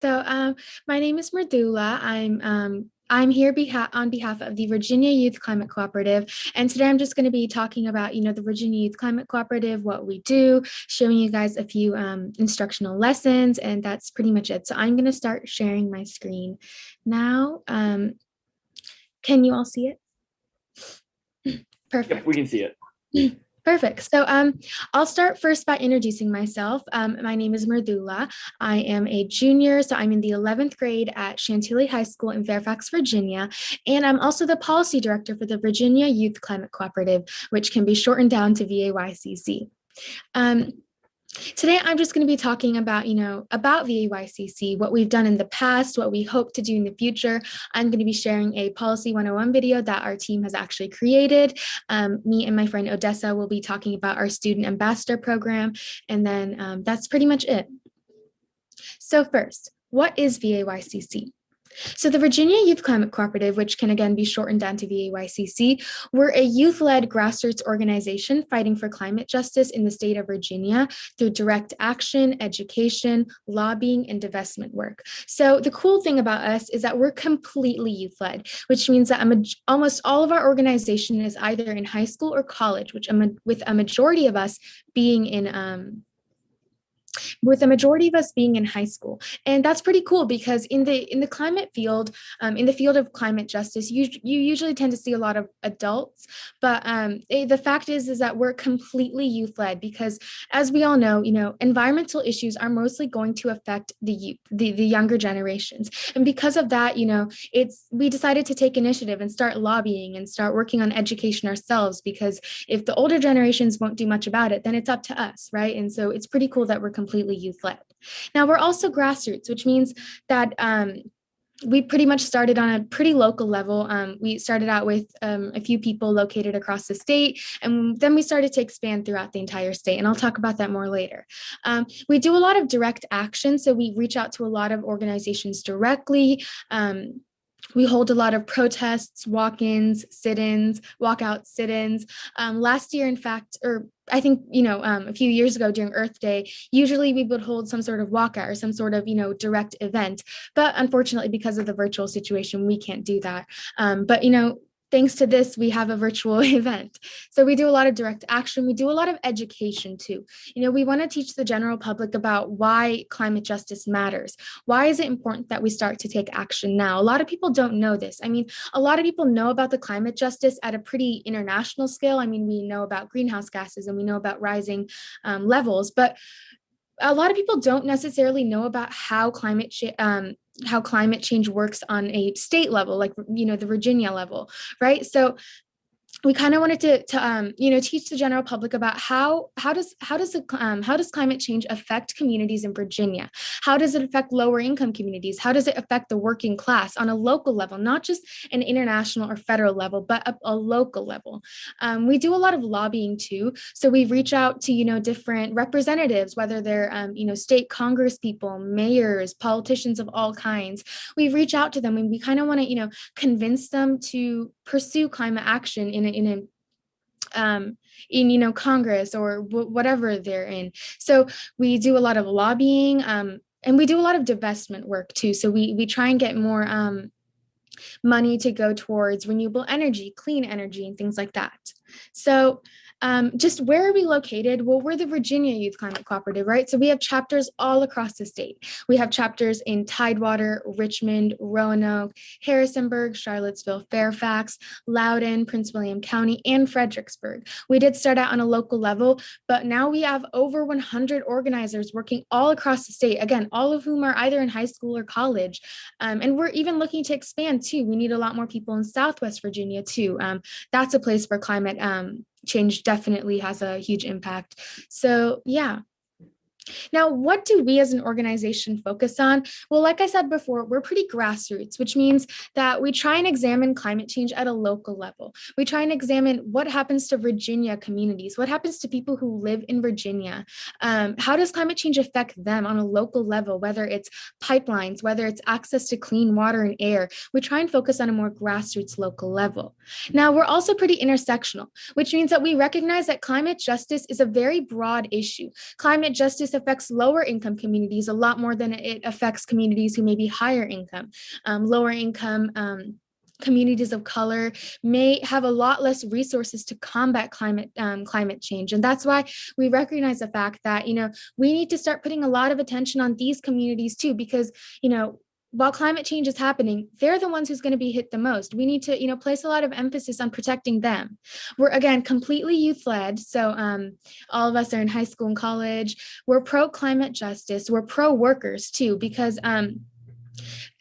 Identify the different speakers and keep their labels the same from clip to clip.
Speaker 1: So, my name is Merdula. I'm here on behalf of the Virginia Youth Climate Cooperative, and today I'm just going to be talking about, the Virginia Youth Climate Cooperative, what we do, showing you guys a few instructional lessons, and that's pretty much it. So I'm going to start sharing my screen now. Can you all see it?
Speaker 2: Yep, we
Speaker 1: Perfect.
Speaker 2: can see it.
Speaker 1: Perfect. So I'll start first by introducing myself. My name is Merdula. I am a junior, so I'm in the 11th grade at Chantilly High School in Fairfax, Virginia. And I'm also the policy director for the Virginia Youth Climate Cooperative, which can be shortened down to VAYCC. Um, Today, I'm just going to be talking about, about VAYCC, what we've done in the past, what we hope to do in the future. I'm going to be sharing a Policy 101 video that our team has actually created. Me and my friend Odessa will be talking about our Student Ambassador Program, and then that's pretty much it. So first, what is VAYCC? So, the Virginia Youth Climate Cooperative, which can again be shortened down to VAYCC, we're a youth led grassroots organization fighting for climate justice in the state of Virginia through direct action, education, lobbying, and divestment work. So, the cool thing about us is that we're completely youth led, which means that almost all of our organization is either in high school or college, with a majority of us being in high school. And that's pretty cool because in the climate field, in the field of climate justice, you usually tend to see a lot of adults, but the fact is that we're completely youth led because, as we all know, environmental issues are mostly going to affect the youth, the younger generations, and because of that, we decided to take initiative and start lobbying and start working on education ourselves, because if the older generations won't do much about it, then it's up to us, right? And so it's pretty cool that we're completely youth led. Now, we're also grassroots, which means that we pretty much started on a pretty local level. We started out with a few people located across the state, and then we started to expand throughout the entire state. And I'll talk about that more later. We do a lot of direct action. So we reach out to a lot of organizations directly. We hold a lot of protests, walk-ins, sit-ins, walkouts, sit-ins. Last year, in fact, or I think, a few years ago during Earth Day, usually we would hold some sort of walkout or some sort of, direct event. But unfortunately, because of the virtual situation, we can't do that. But, thanks to this, we have a virtual event. So we do a lot of direct action. We do a lot of education too. We want to teach the general public about why climate justice matters. Why is it important that we start to take action now? A lot of people don't know this. I mean, a lot of people know about the climate justice at a pretty international scale. I mean, we know about greenhouse gases and we know about rising levels, but a lot of people don't necessarily know about how climate change works on a state level, like the Virginia level, right? So we kind of wanted to teach the general public about how does climate change affect communities in Virginia? How does it affect lower income communities? How does it affect the working class on a local level, not just an international or federal level, but a local level? We do a lot of lobbying too, so we reach out to different representatives, whether they're state congress people, mayors, politicians of all kinds. We reach out to them and we kind of want to convince them to pursue climate action in Congress or whatever they're in. So we do a lot of lobbying, and we do a lot of divestment work too. So we try and get more money to go towards renewable energy, clean energy, and things like that. So just where are we located? Well, we're the Virginia Youth Climate Cooperative, right? So we have chapters all across the state. We have chapters in Tidewater, Richmond, Roanoke, Harrisonburg, Charlottesville, Fairfax, Loudoun, Prince William County, and Fredericksburg. We did start out on a local level, but now we have over 100 organizers working all across the state, again, all of whom are either in high school or college. And we're even looking to expand too. We need a lot more people in Southwest Virginia too. That's a place where climate change definitely has a huge impact. So yeah. Now, what do we as an organization focus on? Well, like I said before, we're pretty grassroots, which means that we try and examine climate change at a local level. We try and examine what happens to Virginia communities, what happens to people who live in Virginia. How does climate change affect them on a local level, whether it's pipelines, whether it's access to clean water and air? We try and focus on a more grassroots local level. Now, we're also pretty intersectional, which means that we recognize that climate justice is a very broad issue. Climate justice affects lower income communities a lot more than it affects communities who may be higher income. Lower income communities of color may have a lot less resources to combat climate change. And that's why we recognize the fact that, we need to start putting a lot of attention on these communities too, because, while climate change is happening, they're the ones who's going to be hit the most. We need to, place a lot of emphasis on protecting them. We're, again, completely youth-led. So all of us are in high school and college. We're pro-climate justice. We're pro-workers too, because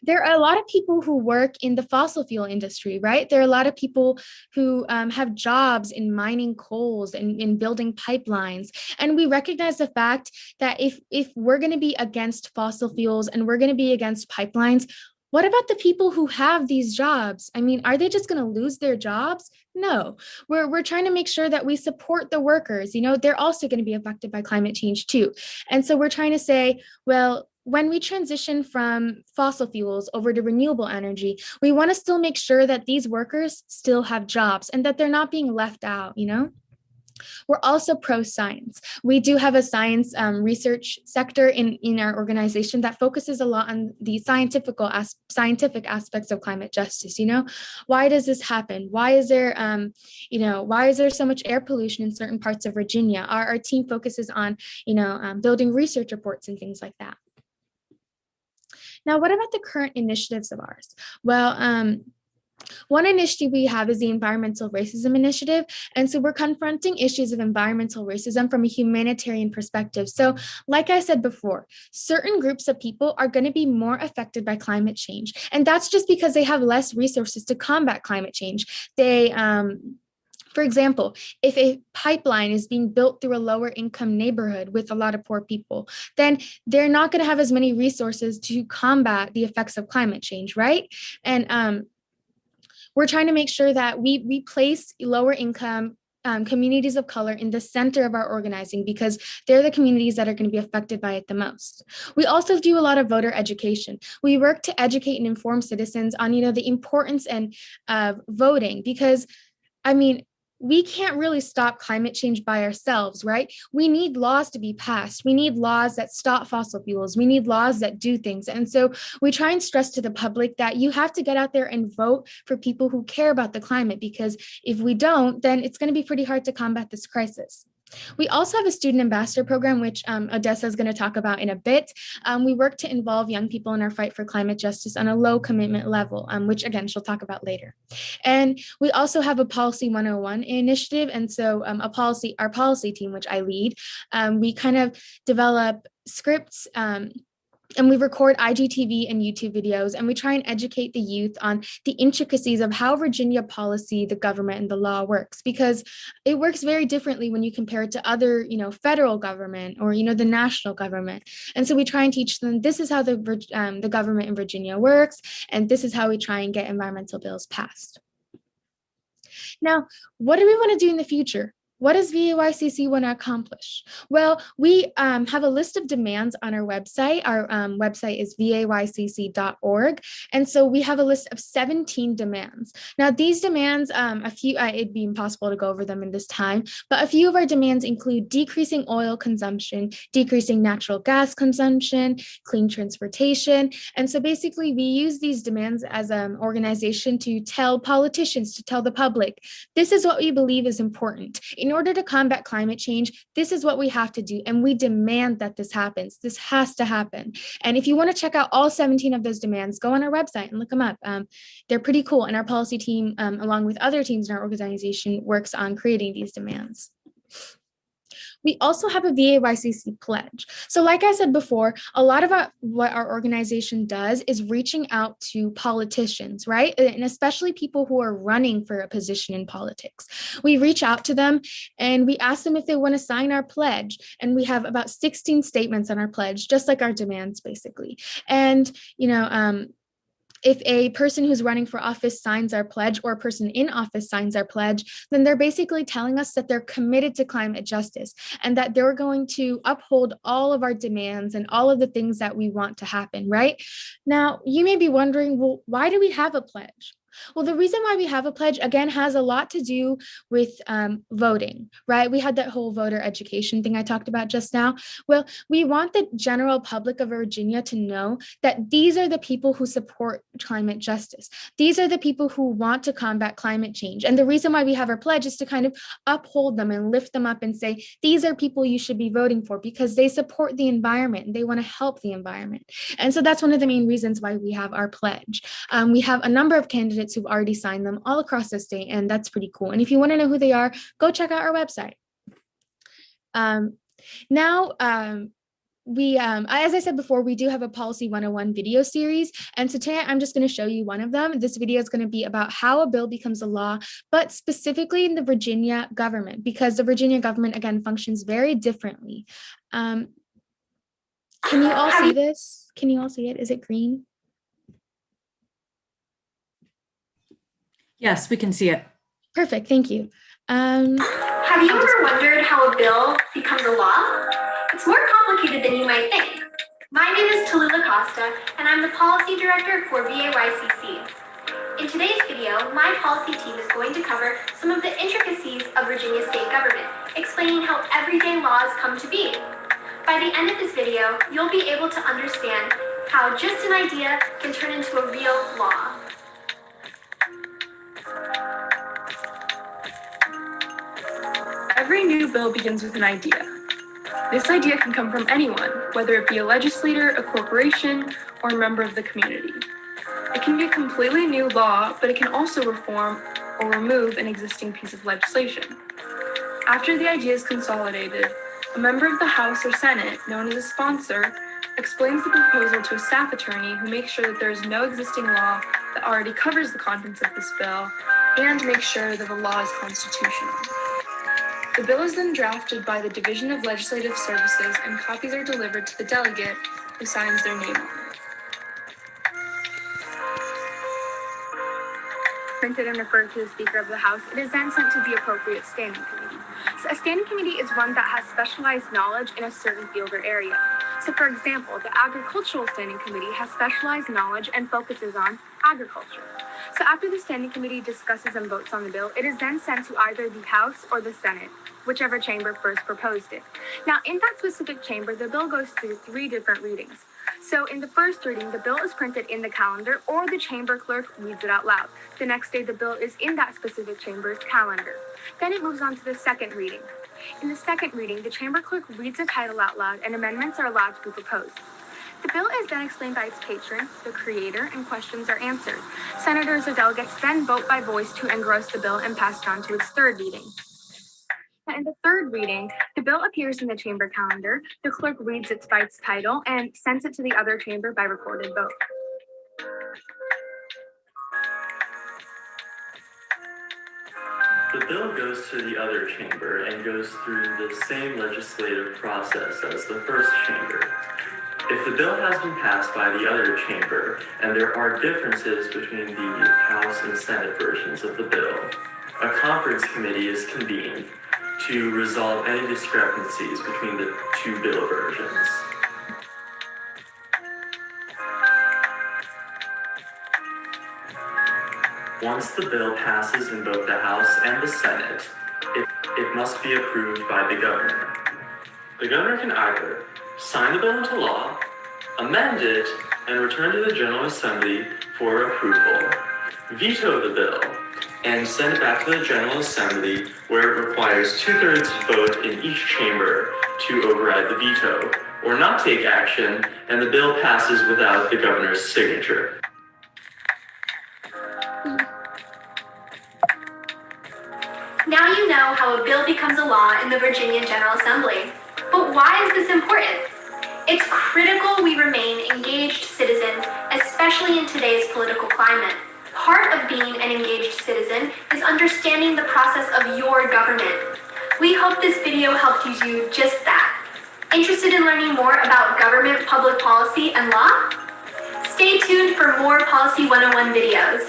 Speaker 1: there are a lot of people who work in the fossil fuel industry, right? There are a lot of people who have jobs in mining coals and in building pipelines. And we recognize the fact that if we're going to be against fossil fuels and we're going to be against pipelines, what about the people who have these jobs? I mean, are they just going to lose their jobs? No, we're trying to make sure that we support the workers. They're also going to be affected by climate change too. And so we're trying to say, well, when we transition from fossil fuels over to renewable energy, we want to still make sure that these workers still have jobs and that they're not being left out. We're also pro-science. We do have a science research sector in our organization that focuses a lot on the scientific aspects of climate justice. Why does this happen? Why is there, why is there so much air pollution in certain parts of Virginia? Our team focuses on, building research reports and things like that. Now, what about the current initiatives of ours? Well, one initiative we have is the Environmental Racism Initiative. And so we're confronting issues of environmental racism from a humanitarian perspective. So like I said before, certain groups of people are going to be more affected by climate change. And that's just because they have less resources to combat climate change. For example, if a pipeline is being built through a lower income neighborhood with a lot of poor people, then they're not going to have as many resources to combat the effects of climate change, right? And we're trying to make sure that we place lower income communities of color in the center of our organizing, because they're the communities that are going to be affected by it the most. We also do a lot of voter education. We work to educate and inform citizens on, the importance of voting, because, we can't really stop climate change by ourselves, right? We need laws to be passed. We need laws that stop fossil fuels. We need laws that do things. And so we try and stress to the public that you have to get out there and vote for people who care about the climate, because if we don't, then it's going to be pretty hard to combat this crisis. We also have a student ambassador program, which Odessa is going to talk about in a bit. We work to involve young people in our fight for climate justice on a low commitment level, which again, she'll talk about later. And we also have a Policy 101 initiative. And so our policy team, which I lead, we kind of develop scripts and we record IGTV and YouTube videos, and we try and educate the youth on the intricacies of how Virginia policy, the government, and the law works, because it works very differently when you compare it to other, federal government or, the national government. And so we try and teach them, this is how the government in Virginia works, and this is how we try and get environmental bills passed. Now, what do we want to do in the future? What does Vaycc want to accomplish? Well, we have a list of demands on our website. Our website is vaycc.org. And so we have a list of 17 demands. Now, these demands, it'd be impossible to go over them in this time, but a few of our demands include decreasing oil consumption, decreasing natural gas consumption, clean transportation. And so basically, we use these demands as an organization to tell politicians, to tell the public, this is what we believe is important. In order to combat climate change, this is what we have to do. And we demand that this happens. This has to happen. And if you want to check out all 17 of those demands, go on our website and look them up. They're pretty cool. And our policy team, along with other teams in our organization, works on creating these demands. We also have a Vaycc pledge. So like I said before, a lot of what our organization does is reaching out to politicians, right? And especially people who are running for a position in politics. We reach out to them and we ask them if they want to sign our pledge. And we have about 16 statements on our pledge, just like our demands, basically. And, if a person who's running for office signs our pledge, or a person in office signs our pledge, then they're basically telling us that they're committed to climate justice and that they're going to uphold all of our demands and all of the things that we want to happen, right? Now, you may be wondering, well, why do we have a pledge? Well, the reason why we have a pledge, again, has a lot to do with voting, right? We had that whole voter education thing I talked about just now. Well, we want the general public of Virginia to know that these are the people who support climate justice. These are the people who want to combat climate change. And the reason why we have our pledge is to kind of uphold them and lift them up and say, these are people you should be voting for because they support the environment and they want to help the environment. And so that's one of the main reasons why we have our pledge. We have a number of candidates who've already signed them all across the state, and that's pretty cool. And if you want to know who they are, go check out our website. Now, as I said before, we do have a Policy 101 video series. And today I'm just going to show you one of them. This video is going to be about how a bill becomes a law, but specifically in the Virginia government, because the Virginia government, again, functions very differently. Can you all see this? Can you all see it? Is it green?
Speaker 2: Yes, we can see it.
Speaker 1: Perfect, thank you.
Speaker 3: Have you ever wondered how a bill becomes a law? It's more complicated than you might think. My name is Tallulah Costa, and I'm the Policy Director for Vaycc. In today's video, my policy team is going to cover some of the intricacies of Virginia state government, explaining how everyday laws come to be. By the end of this video, you'll be able to understand how just an idea can turn into a real law.
Speaker 4: Every new bill begins with an idea. This idea can come from anyone, whether it be a legislator, a corporation, or a member of the community. It can be a completely new law, but it can also reform or remove an existing piece of legislation. After the idea is consolidated, a member of the House or Senate, known as a sponsor, explains the proposal to a staff attorney who makes sure that there is no existing law that already covers the contents of this bill and makes sure that the law is constitutional. The bill is then drafted by the Division of Legislative Services and copies are delivered to the delegate who signs their name on it.
Speaker 5: Printed and referred to the Speaker of the House, it is then sent to the appropriate standing committee. So a standing committee is one that has specialized knowledge in a certain field or area. So for example, the Agricultural Standing Committee has specialized knowledge and focuses on agriculture. So after the standing committee discusses and votes on the bill, it is then sent to either the House or the Senate, whichever chamber first proposed it. Now, in that specific chamber, the bill goes through 3 different readings. So in the first reading, the bill is printed in the calendar or the chamber clerk reads it out loud. The next day, the bill is in that specific chamber's calendar. Then it moves on to the second reading. In the second reading, the chamber clerk reads the title out loud and amendments are allowed to be proposed. The bill is then explained by its patron, the creator, and questions are answered. Senators or delegates then vote by voice to engross the bill and pass it on to its third reading. Now, in the third reading, the bill appears in the chamber calendar, the clerk reads it by its title, and sends it to the other chamber by recorded vote.
Speaker 6: The bill goes to the other chamber and goes through the same legislative process as the first chamber. If the bill has been passed by the other chamber and there are differences between the House and Senate versions of the bill, a conference committee is convened to resolve any discrepancies between the 2 bill versions. Once the bill passes in both the House and the Senate, it must be approved by the governor. The governor can either sign the bill into law, amend it, and return to the General Assembly for approval, veto the bill, and send it back to the General Assembly where it requires 2/3 vote in each chamber to override the veto, or not take action and the bill passes without the governor's signature.
Speaker 3: Now you know how a bill becomes a law in the Virginia General Assembly. But why is this important? It's critical we remain engaged citizens, especially in today's political climate. Part of being an engaged citizen is understanding the process of your government. We hope this video helped you do just that. Interested in learning more about government, public policy, and law? Stay tuned for more Policy 101 videos.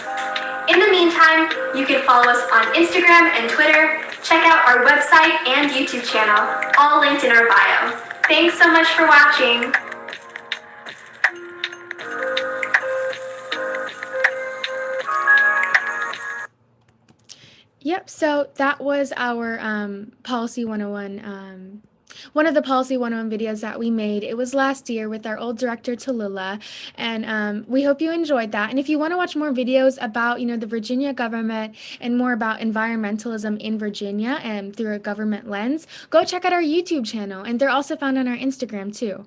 Speaker 3: In the meantime, you can follow us on Instagram and Twitter, check out our website and YouTube channel, all linked in our bio. Thanks so much for watching.
Speaker 1: So that was our Policy 101, one of the Policy 101 videos that we made. It was last year with our old director, Tallulah, and we hope you enjoyed that. And if you want to watch more videos about, the Virginia government and more about environmentalism in Virginia and through a government lens, go check out our YouTube channel. And they're also found on our Instagram too.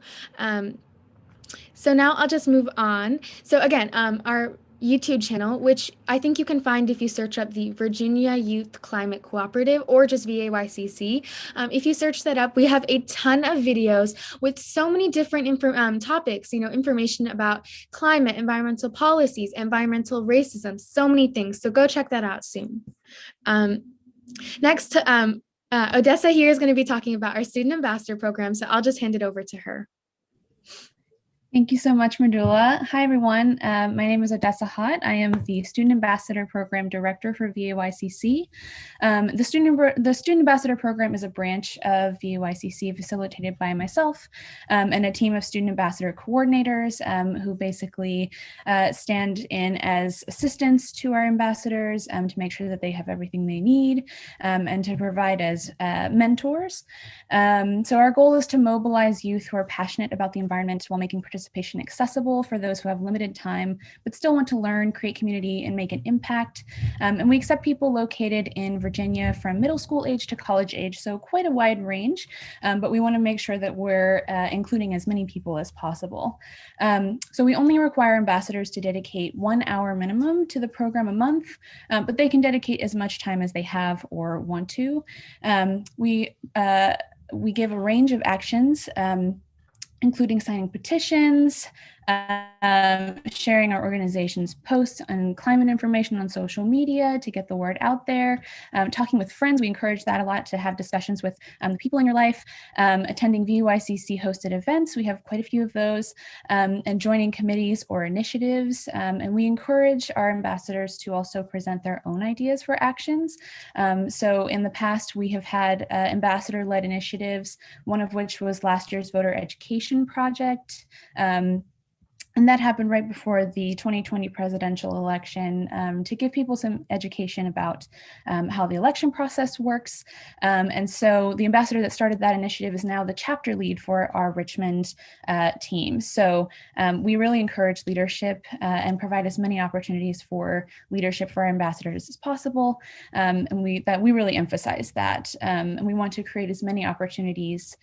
Speaker 1: So now I'll just move on. So again, our YouTube channel, which I think you can find if you search up the Virginia Youth Climate Cooperative or just VAYCC. If you search that up, we have a ton of videos with so many different topics, information about climate, environmental policies, environmental racism, so many things. So go check that out soon. Next, Odessa here is going to be talking about our Student Ambassador Program, so I'll just hand it over to her.
Speaker 2: Thank you so much, Madula. Hi, everyone. My name is Odessa Hott. I am the Student Ambassador Program Director for VAYCC. The Student Ambassador Program is a branch of VAYCC facilitated by myself and a team of Student Ambassador coordinators who basically stand in as assistants to our ambassadors to make sure that they have everything they need and to provide as mentors. So our goal is to mobilize youth who are passionate about the environment while making participation accessible for those who have limited time, but still want to learn, create community, and make an impact. And we accept people located in Virginia from middle school age to college age, so quite a wide range, but we want to make sure that we're including as many people as possible. So we only require ambassadors to dedicate 1 hour minimum to the program a month, but they can dedicate as much time as they have or want to. We give a range of actions, including signing petitions, sharing our organization's posts on climate information on social media to get the word out there, talking with friends. We encourage that a lot, to have discussions with the people in your life, attending VYCC hosted events. We have quite a few of those, and joining committees or initiatives. And we encourage our ambassadors to also present their own ideas for actions. So in the past, we have had ambassador-led initiatives, one of which was last year's voter education project. And that happened right before the 2020 presidential election, to give people some education about how the election process works. And so the ambassador that started that initiative is now the chapter lead for our Richmond team. So we really encourage leadership and provide as many opportunities for leadership for our ambassadors as possible. And we really emphasize that. And we want to create as many opportunities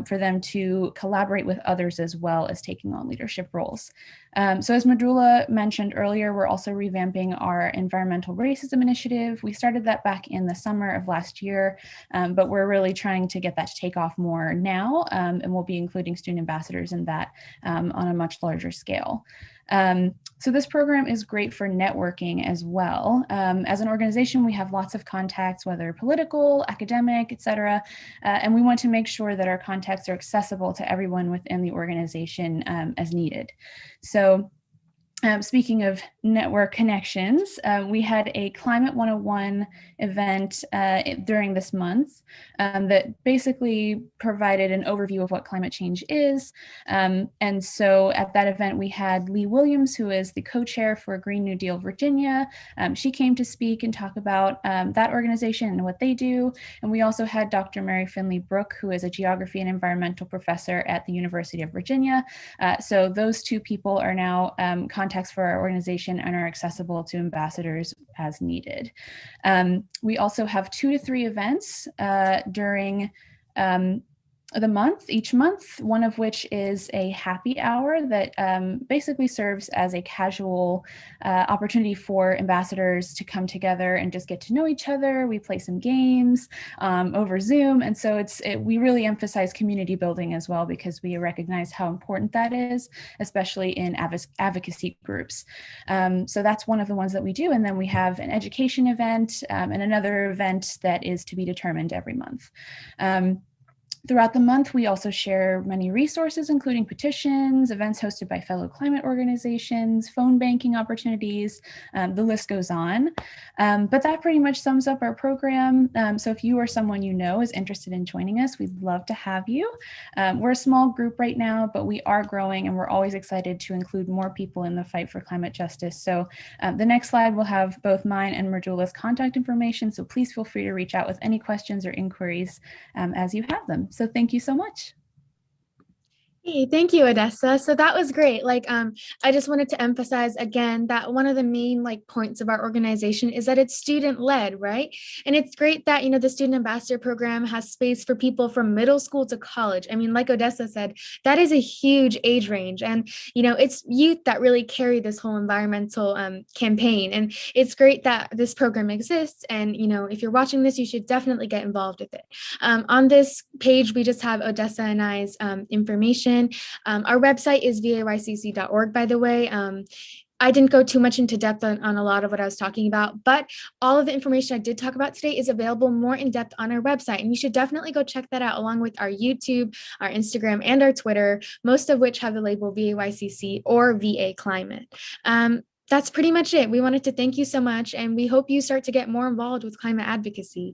Speaker 2: for them to collaborate with others as well as taking on leadership roles. So as Madula mentioned earlier, we're also revamping our environmental racism initiative. We started that back in the summer of last year, but we're really trying to get that to take off more now, and we'll be including student ambassadors in that on a much larger scale. So this program is great for networking as well. As an organization, we have lots of contacts, whether political, academic, etc. And we want to make sure that our contacts are accessible to everyone within the organization as needed. So speaking of network connections, we had a Climate 101 event during this month that basically provided an overview of what climate change is. And so at that event, we had Lee Williams, who is the co-chair for Green New Deal Virginia. She came to speak and talk about that organization and what they do. And we also had Dr. Mary Finley Brooke, who is a geography and environmental professor at the University of Virginia. So those two people are now contacts for our organization and are accessible to ambassadors as needed. We also have 2 to 3 events during each month, one of which is a happy hour that basically serves as a casual opportunity for ambassadors to come together and just get to know each other. We play some games over Zoom. And so we really emphasize community building as well, because we recognize how important that is, especially in advocacy groups. So that's one of the ones that we do. And then we have an education event and another event that is to be determined every month. Throughout the month, we also share many resources, including petitions, events hosted by fellow climate organizations, phone banking opportunities, the list goes on. But that pretty much sums up our program. So if you or someone you know is interested in joining us, we'd love to have you. We're a small group right now, but we are growing and we're always excited to include more people in the fight for climate justice. So the next slide will have both mine and Marjola's contact information. So please feel free to reach out with any questions or inquiries as you have them. So thank you so much.
Speaker 1: Hey, thank you, Odessa. So that was great. I just wanted to emphasize again that one of the main points of our organization is that it's student led, right? And it's great that, the Student Ambassador Program has space for people from middle school to college. I mean, like Odessa said, that is a huge age range. And, it's youth that really carry this whole environmental campaign. And it's great that this program exists. And, if you're watching this, you should definitely get involved with it. On this page, we just have Odessa and I's information. Our website is vaycc.org, by the way. I didn't go too much into depth on a lot of what I was talking about, but all of the information I did talk about today is available more in depth on our website. And you should definitely go check that out along with our YouTube, our Instagram, and our Twitter, most of which have the label Vaycc or VA Climate. That's pretty much it. We wanted to thank you so much, and we hope you start to get more involved with climate advocacy.